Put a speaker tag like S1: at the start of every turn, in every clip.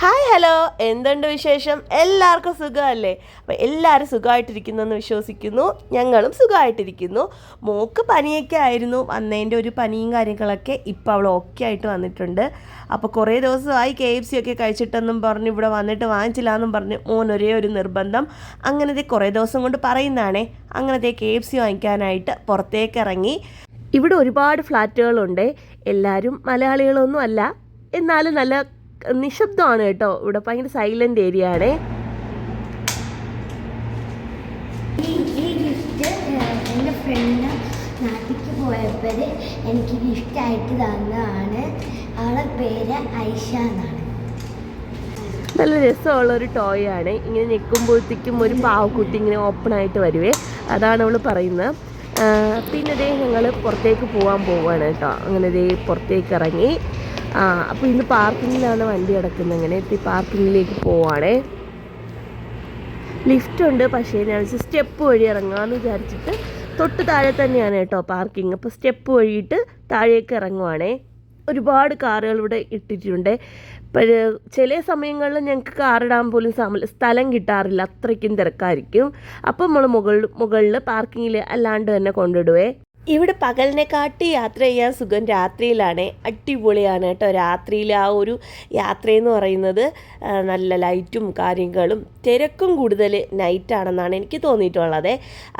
S1: Hi hello, എന്തുണ്ട് വിശേഷം? എല്ലാവർക്കും സുഖമല്ലേ? അപ്പോൾ എല്ലാവരും സുഖമായിട്ടിരിക്കുന്നെന്ന് വിശ്വസിക്കുന്നു. ഞങ്ങളും സുഖമായിട്ടിരിക്കുന്നു. മോൾക്ക് പനിയൊക്കെ ആയിരുന്നു. വന്നതിൻ്റെ ഒരു പനിയും കാര്യങ്ങളൊക്കെ ഇപ്പോൾ അവൾ ഓക്കെ ആയിട്ട് വന്നിട്ടുണ്ട്. അപ്പോൾ കുറേ ദിവസമായി KFC ഒക്കെ കഴിച്ചിട്ടെന്നും പറഞ്ഞ് ഇവിടെ വന്നിട്ട് വാങ്ങിച്ചില്ല എന്നും പറഞ്ഞ് മോൻ ഒരേ ഒരു നിർബന്ധം. അങ്ങനത്തെ കുറേ ദിവസം കൊണ്ട് പറയുന്നതാണേ. അങ്ങനത്തെ KFC വാങ്ങിക്കാനായിട്ട് പുറത്തേക്ക് ഇറങ്ങി. ഇവിടെ ഒരുപാട് ഫ്ലാറ്റുകളുണ്ട്. എല്ലാവരും മലയാളികളൊന്നും അല്ല, എന്നാലും നല്ല നിശബ്ദമാണ് കേട്ടോ. ഇവിടെ ഭയങ്കര സൈലന്റ് ഏരിയ ആണ്.
S2: ഈ ഗിഫ്റ്റ് എൻ്റെ ഫ്രണ്ട് നാട്ടിലേക്ക് പോയപ്പോൾ എനിക്ക് ഗിഫ്റ്റായിട്ട് തന്നതാണ്. അവളുടെ പേര് ഐഷ എന്നാണ്.
S1: നല്ല രസമുള്ളൊരു ടോയ് ആണ്. ഇങ്ങനെ ഞെക്കുമ്പോഴത്തേക്കും ഒരു പാവക്കുട്ടി ഇങ്ങനെ ഓപ്പൺ ആയിട്ട് വരുവേ, അതാണ് അവൾ പറയുന്നത്. പിന്നെ ദേ ഞങ്ങൾ പുറത്തേക്ക് പോവാണ് കേട്ടോ. അങ്ങനെ ദേ പുറത്തേക്ക് ഇറങ്ങി. അപ്പോൾ ഇന്ന് പാർക്കിങ്ങിലാണ് വണ്ടി കിടക്കുന്നത്. അങ്ങനെ എത്തി പാർക്കിങ്ങിലേക്ക് പോവാണേ. ലിഫ്റ്റ് ഉണ്ട്, പക്ഷേ ഞാൻ സ്റ്റെപ്പ് വഴി ഇറങ്ങാമെന്ന് വിചാരിച്ചിട്ട് തൊട്ട് താഴെ തന്നെയാണ് കേട്ടോ പാർക്കിങ്. അപ്പോൾ സ്റ്റെപ്പ് വഴിയിട്ട് താഴേക്ക് ഇറങ്ങുവാണേ. ഒരുപാട് കാറുകൾ ഇവിടെ ഇട്ടിട്ടുണ്ട്. ചില സമയങ്ങളിൽ ഞങ്ങൾക്ക് കാറിടാൻ പോലും സ്ഥലം കിട്ടാറില്ല, അത്രയ്ക്കും തിരക്കായിരിക്കും. അപ്പോൾ നമ്മൾ മുകളിൽ പാർക്കിങ്ങിൽ അല്ലാണ്ട് തന്നെ കൊണ്ടിടുവേ. ഇവിടെ പകലിനെക്കാട്ടി യാത്ര ചെയ്യാൻ സുഖം രാത്രിയിലാണ്. അടിപൊളിയാണ് കേട്ടോ. രാത്രിയിൽ ആ ഒരു യാത്രയെന്ന് പറയുന്നത് നല്ല ലൈറ്റും കാര്യങ്ങളും തിരക്കും കൂടുതൽ നൈറ്റാണെന്നാണ് എനിക്ക് തോന്നിയിട്ടുള്ളത്.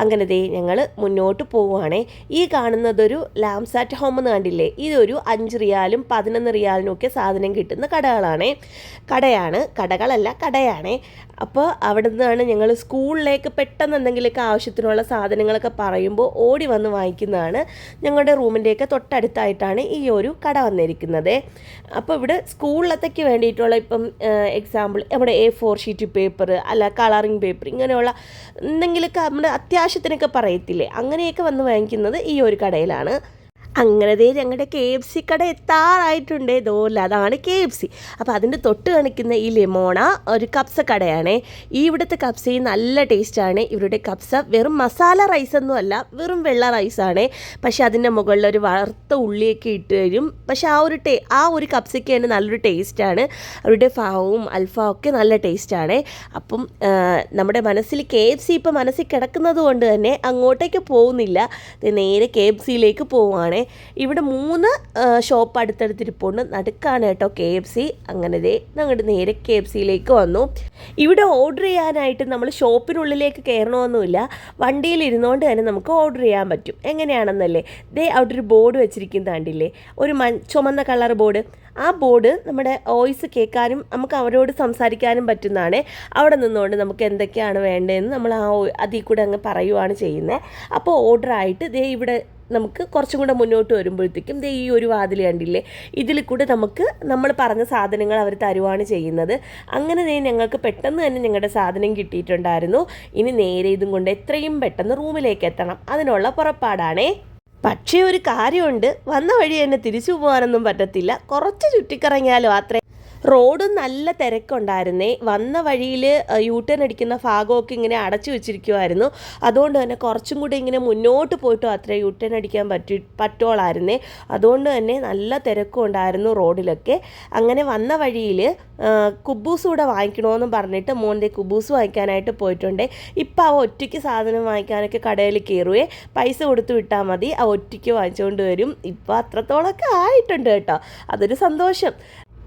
S1: അങ്ങനെ ദേ ഞങ്ങൾ മുന്നോട്ട് പോവുകയാണേ. ഈ കാണുന്നതൊരു ലാംസ് അറ്റ് ഹോം എന്ന് കണ്ടില്ലേ, ഇതൊരു 5 റിയാലും 11 റിയാലിനും ഒക്കെ സാധനം കിട്ടുന്ന കടയാണ്. അപ്പോൾ അവിടെ നിന്നാണ് ഞങ്ങൾ സ്കൂളിലേക്ക് പെട്ടെന്ന് എന്തെങ്കിലുമൊക്കെ ആവശ്യത്തിനുള്ള സാധനങ്ങളൊക്കെ പറയുമ്പോൾ ഓടി വന്ന് വാങ്ങിക്കുന്നതാണ്. ഞങ്ങളുടെ റൂമിൻ്റെയൊക്കെ തൊട്ടടുത്തായിട്ടാണ് ഈ ഒരു കട വന്നിരിക്കുന്നത്. അപ്പോൾ ഇവിടെ സ്കൂളിലത്തേക്ക് വേണ്ടിയിട്ടുള്ള ഇപ്പം എക്സാമ്പിൾ നമ്മുടെ A4 ഷീറ്റ് പേപ്പർ അല്ല കളറിങ് പേപ്പർ ഇങ്ങനെയുള്ള എന്തെങ്കിലുമൊക്കെ നമ്മുടെ അത്യാവശ്യത്തിനൊക്കെ പറയത്തില്ലേ, അങ്ങനെയൊക്കെ വന്ന് വാങ്ങിക്കുന്നത് ഈ ഒരു കടയിലാണ്. അങ്ങനത്തെ ഞങ്ങളുടെ KFC കട എത്താറായിട്ടുണ്ട്. ഇതോല്ല, അതാണ് KFC. അപ്പോൾ അതിൻ്റെ തൊട്ട് കാണിക്കുന്ന ഈ ലെമോണ ഒരു കപ്സ കടയാണ്. ഈ ഇവിടുത്തെ കപ്സയും നല്ല ടേസ്റ്റാണ്. ഇവരുടെ കപ്സ വെറും മസാല റൈസൊന്നും അല്ല, വെറും വെള്ള റൈസാണ്. പക്ഷേ അതിൻ്റെ മുകളിൽ ഒരു വറുത്ത ഉള്ളിയൊക്കെ ഇട്ട് തരും. പക്ഷേ ആ ഒരു കപ്സയ്ക്ക് തന്നെ നല്ലൊരു ടേസ്റ്റാണ്. അവരുടെ ഫാവും അൽഫാവും ഒക്കെ നല്ല ടേസ്റ്റാണ്. അപ്പം നമ്മുടെ മനസ്സിൽ KFC ഇപ്പോൾ മനസ്സിൽ കിടക്കുന്നത് കൊണ്ട് തന്നെ അങ്ങോട്ടേക്ക് പോകുന്നില്ല, നേരെ KFCയിലേക്ക് പോവുകയാണ്. ഇവിടെ 3 ഷോപ്പ് അടുത്തടുത്തിരിപ്പുണ്ട്. നടുക്കാണ് കേട്ടോ KFC. അങ്ങനെ ഞങ്ങളുടെ നേരെ KFCയിലേക്ക് വന്നു. ഇവിടെ ഓർഡർ ചെയ്യാനായിട്ട് നമ്മൾ ഷോപ്പിനുള്ളിലേക്ക് കയറണമെന്നില്ല, വണ്ടിയിൽ ഇരുന്നുകൊണ്ട് തന്നെ നമുക്ക് ഓർഡർ ചെയ്യാൻ പറ്റും. എങ്ങനെയാണെന്നല്ലേ, അവിടെ ഒരു ബോർഡ് വെച്ചിരിക്കുന്നത് കണ്ടില്ലേ, ഒരു ചുമന്ന കളർ ബോർഡ്. ആ ബോർഡ് നമ്മുടെ വോയിസ് കേൾക്കാനും നമുക്ക് അവരോട് സംസാരിക്കാനും പറ്റുന്നതാണ്. അവിടെ നിന്നുകൊണ്ട് നമുക്ക് എന്തൊക്കെയാണ് വേണ്ടതെന്ന് നമ്മൾ അതിൽ കൂടെ അങ്ങ് പറയുകയാണ് ചെയ്യുന്നത്. അപ്പോൾ ഓർഡറായിട്ട് ഇവിടെ നമുക്ക് കുറച്ചും കൂടെ മുന്നോട്ട് വരുമ്പോഴത്തേക്കും ഈ ഒരു വാതിൽ കണ്ടില്ലേ, ഇതിൽ കൂടെ നമുക്ക് നമ്മൾ പറഞ്ഞ സാധനങ്ങൾ അവർ തരുവാണ് ചെയ്യുന്നത്. അങ്ങനെ ഞങ്ങൾക്ക് പെട്ടെന്ന് തന്നെ ഞങ്ങളുടെ സാധനം കിട്ടിയിട്ടുണ്ടായിരുന്നു. ഇനി നേരെ ഇതും കൊണ്ട് എത്രയും പെട്ടെന്ന് റൂമിലേക്ക് എത്തണം, അതിനുള്ള പുറപ്പാടാണേ. പക്ഷേ ഒരു കാര്യമുണ്ട്, വന്ന വഴി തന്നെ തിരിച്ചു പോകാനൊന്നും പറ്റത്തില്ല. കുറച്ച് ചുറ്റിക്കറങ്ങിയാലും അത്രേ. റോഡ് നല്ല തിരക്കുണ്ടായിരുന്നേ. വന്ന വഴിയിൽ യൂട്ടേൺ അടിക്കുന്ന ഭാഗമൊക്കെ ഇങ്ങനെ അടച്ചു വെച്ചിരിക്കുമായിരുന്നു. അതുകൊണ്ട് തന്നെ കുറച്ചും കൂടി ഇങ്ങനെ മുന്നോട്ട് പോയിട്ടോ അത്രേ യൂട്ടേൺ അടിക്കാൻ പറ്റുള്ളായിരുന്നേ. അതുകൊണ്ട് തന്നെ നല്ല തിരക്കും ഉണ്ടായിരുന്നു റോഡിലൊക്കെ. അങ്ങനെ വന്ന വഴിയിൽ കുബൂസ് കൂടെ വാങ്ങിക്കണമെന്നും പറഞ്ഞിട്ട് മോൻ്റെ കുബൂസ് വാങ്ങിക്കാനായിട്ട് പോയിട്ടുണ്ട്. ഇപ്പം ഒറ്റയ്ക്ക് സാധനം വാങ്ങിക്കാനൊക്കെ കടയിൽ കയറുവേ, പൈസ കൊടുത്ത് വിട്ടാൽ മതി, ഒറ്റയ്ക്ക് വാങ്ങിച്ചുകൊണ്ട് വരും. ഇപ്പം അത്രത്തോളമൊക്കെ ആയിട്ടുണ്ട് കേട്ടോ, അതൊരു സന്തോഷം.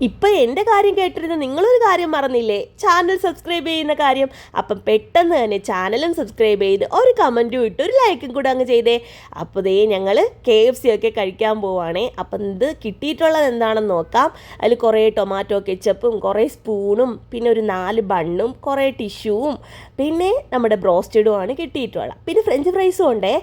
S1: ഇപ്പം എൻ്റെ കാര്യം കേട്ടിരുന്ന നിങ്ങളൊരു കാര്യം മറന്നില്ലേ, ചാനൽ സബ്സ്ക്രൈബ് ചെയ്യുന്ന കാര്യം. അപ്പം പെട്ടെന്ന് തന്നെ ചാനലും സബ്സ്ക്രൈബ് ചെയ്ത് ഒരു കമൻറ്റും ഇട്ട് ഒരു ലൈക്കും കൂടെ അങ്ങ് ചെയ്തേ. അപ്പോൾ ഞങ്ങൾ KFC ഒക്കെ കഴിക്കാൻ പോവുകയാണേ. അപ്പം ഇത് കിട്ടിയിട്ടുള്ളത് എന്താണെന്ന് നോക്കാം. അതിൽ കുറേ ടൊമാറ്റോ കെച്ചപ്പും കുറേ സ്പൂണും പിന്നെ ഒരു 4 ബണ്ണും കുറേ ടിഷ്യൂവും പിന്നെ നമ്മുടെ ബ്രോസ്റ്റഡുമാണ് കിട്ടിയിട്ടുള്ളത്. പിന്നെ ഫ്രഞ്ച് ഫ്രൈസും ഉണ്ടേ,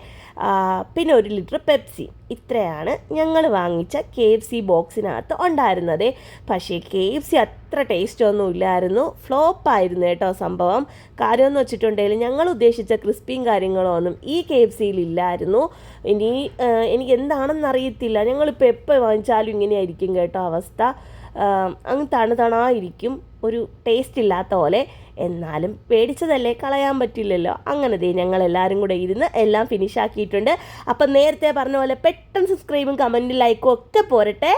S1: പിന്നെ 1 ലിറ്റർ പെപ്സി. ഇത്രയാണ് ഞങ്ങൾ വാങ്ങിച്ച KFC ബോക്സിനകത്ത് ഉണ്ടായിരുന്നത്. പക്ഷേ KFC അത്ര ടേസ്റ്റൊന്നും ഇല്ലായിരുന്നു, ഫ്ലോപ്പായിരുന്നു കേട്ടോ സംഭവം. കാര്യമെന്ന് വെച്ചിട്ടുണ്ടെങ്കിൽ ഞങ്ങൾ ഉദ്ദേശിച്ച ക്രിസ്പിയും കാര്യങ്ങളൊന്നും ഈ KFCയിൽ ഇല്ലായിരുന്നു. എനിക്ക് എന്താണെന്നറിയത്തില്ല, ഞങ്ങളിപ്പോൾ എപ്പോൾ വാങ്ങിച്ചാലും ഇങ്ങനെയായിരിക്കും കേട്ടോ അവസ്ഥ. അങ്ങ് തണുതണായിരിക്കും, ഒരു ടേസ്റ്റ് ഇല്ലാത്ത പോലെ. എന്നാലും പേടിച്ചതല്ലേ, കളയാൻ പറ്റില്ലല്ലോ. അങ്ങനെ ഞങ്ങളെല്ലാവരും കൂടെ ഇരുന്ന് എല്ലാം ഫിനിഷാക്കിയിട്ടുണ്ട്. അപ്പം നേരത്തെ പറഞ്ഞ പോലെ പെട്ടെന്ന് സബ്സ്ക്രൈബും കമൻറ്റും ലൈക്കും ഒക്കെ പോരട്ടെ.